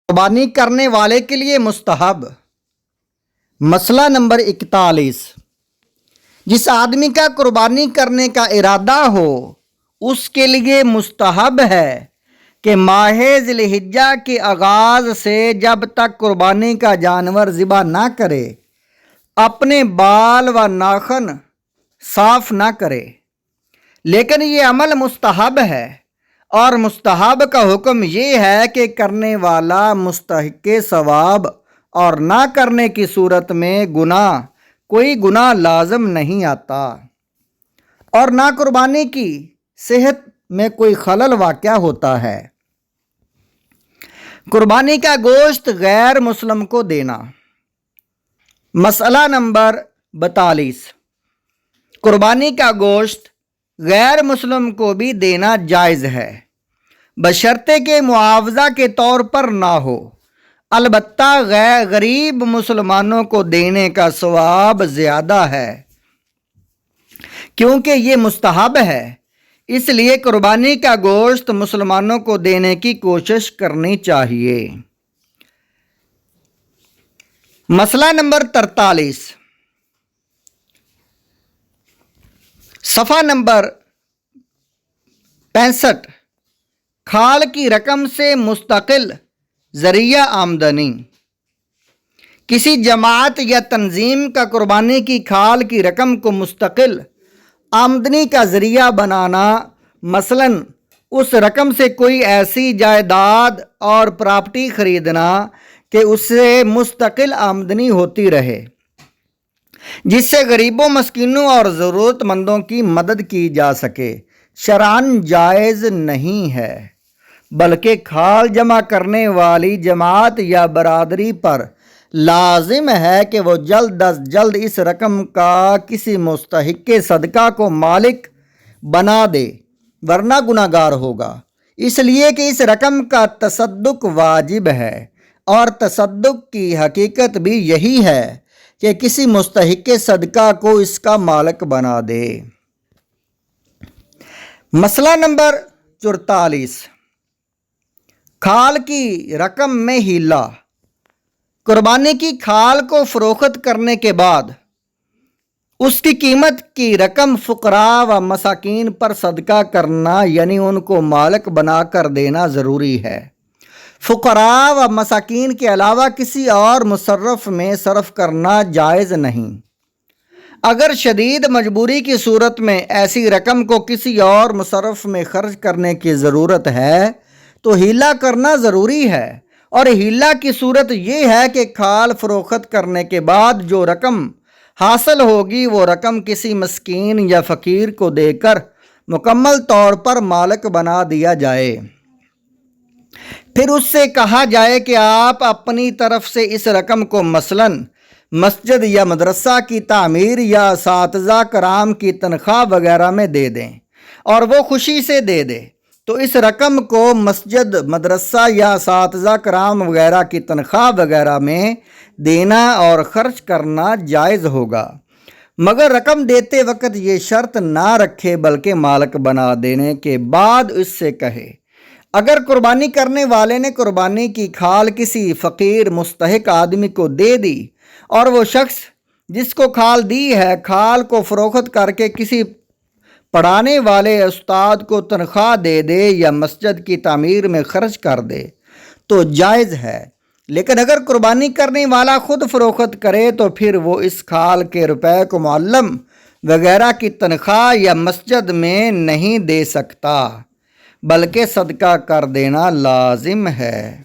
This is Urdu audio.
قربانی کرنے والے کے لیے مستحب۔ مسئلہ نمبر 41، جس آدمی کا قربانی کرنے کا ارادہ ہو اس کے لیے مستحب ہے کہ ماہ ذی الحجہ کے آغاز سے جب تک قربانی کا جانور ذبح نہ کرے اپنے بال و ناخن صاف نہ کرے، لیکن یہ عمل مستحب ہے، اور مستحب کا حکم یہ ہے کہ کرنے والا مستحق ثواب اور نہ کرنے کی صورت میں کوئی گناہ لازم نہیں آتا، اور نہ قربانی کی صحت میں کوئی خلل واقع ہوتا ہے۔ قربانی کا گوشت غیر مسلم کو دینا۔ مسئلہ نمبر 42، قربانی کا گوشت غیر مسلم کو بھی دینا جائز ہے، بشرطے کہ معاوضہ کے طور پر نہ ہو، البتہ غریب مسلمانوں کو دینے کا ثواب زیادہ ہے، کیونکہ یہ مستحب ہے، اس لیے قربانی کا گوشت مسلمانوں کو دینے کی کوشش کرنی چاہیے۔ مسئلہ نمبر 43، صفحہ نمبر 65، کھال کی رقم سے مستقل ذریعہ آمدنی۔ کسی جماعت یا تنظیم کا قربانی کی کھال کی رقم کو مستقل آمدنی کا ذریعہ بنانا، مثلاً اس رقم سے کوئی ایسی جائیداد اور پراپرٹی خریدنا کہ اس سے مستقل آمدنی ہوتی رہے، جس سے غریبوں، مسکینوں اور ضرورت مندوں کی مدد کی جا سکے، شرعاً جائز نہیں ہے، بلکہ کھال جمع کرنے والی جماعت یا برادری پر لازم ہے کہ وہ جلد از جلد اس رقم کا کسی مستحق صدقہ کو مالک بنا دے، ورنہ گناہگار ہوگا، اس لیے کہ اس رقم کا تصدق واجب ہے، اور تصدق کی حقیقت بھی یہی ہے کہ کسی مستحق صدقہ کو اس کا مالک بنا دے۔ مسئلہ نمبر 44، کھال کی رقم میں ہیلا۔ قربانی کی کھال کو فروخت کرنے کے بعد اس کی قیمت کی رقم فقراء و مساکین پر صدقہ کرنا، یعنی ان کو مالک بنا کر دینا ضروری ہے۔ فقراء و مساکین کے علاوہ کسی اور مصرف میں صرف کرنا جائز نہیں۔ اگر شدید مجبوری کی صورت میں ایسی رقم کو کسی اور مصرف میں خرچ کرنے کی ضرورت ہے تو ہیلا کرنا ضروری ہے، اور ہیلا کی صورت یہ ہے کہ کھال فروخت کرنے کے بعد جو رقم حاصل ہوگی وہ رقم کسی مسکین یا فقیر کو دے کر مکمل طور پر مالک بنا دیا جائے، پھر اس سے کہا جائے کہ آپ اپنی طرف سے اس رقم کو مثلاً مسجد یا مدرسہ کی تعمیر یا اساتذہ کرام کی تنخواہ وغیرہ میں دے دیں، اور وہ خوشی سے دے دے، تو اس رقم کو مسجد، مدرسہ یا اساتذہ کرام وغیرہ کی تنخواہ وغیرہ میں دینا اور خرچ کرنا جائز ہوگا، مگر رقم دیتے وقت یہ شرط نہ رکھے بلکہ مالک بنا دینے کے بعد اس سے کہے۔ اگر قربانی کرنے والے نے قربانی کی کھال کسی فقیر مستحق آدمی کو دے دی، اور وہ شخص جس کو کھال دی ہے کھال کو فروخت کر کے کسی پڑھانے والے استاد کو تنخواہ دے دے یا مسجد کی تعمیر میں خرچ کر دے تو جائز ہے، لیکن اگر قربانی کرنے والا خود فروخت کرے تو پھر وہ اس کھال کے روپے کو معلم وغیرہ کی تنخواہ یا مسجد میں نہیں دے سکتا، بلکہ صدقہ کر دینا لازم ہے۔